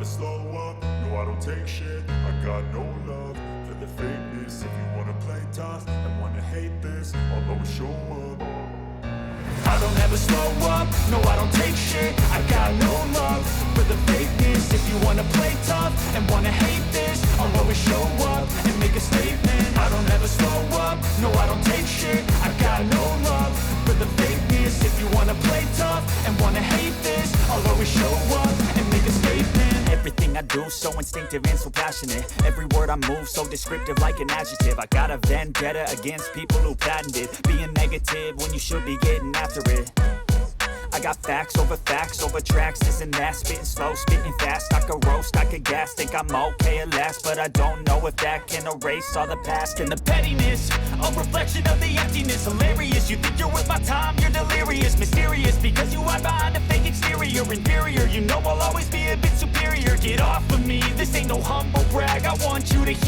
slow up, no I don't take shit. I got no love for the fakeness. If you wanna play tough and wanna hate this, I'll always show up. I don't ever slow up, no I don't take shit. I got no love for the fakeness. If you wanna play tough and wanna hate this, I'll always show up and make a statement. I don't ever slow up, no I don't take shit. I got no love for the fakeness. If you wanna play tough and wanna hate this, I'll always show up and make a statement. Everything I do so instinctive and so passionate. Every word I move so descriptive like an adjective. I got a vendetta against people who patented being negative when you should be getting after it. I got facts over tracks, this and that. Spitting slow, spitting fast. I could roast, I could gas. Think I'm okay at last, but I don't know if that can erase all the past. And the pettiness, a reflection of the emptiness. Hilarious, you think you're worth my time, you're delirious. Mysterious, because you hide behind a fake exterior. Inferior, you know I'll always be a bit superior. Get off of me, this ain't no humble brag. I want you to hear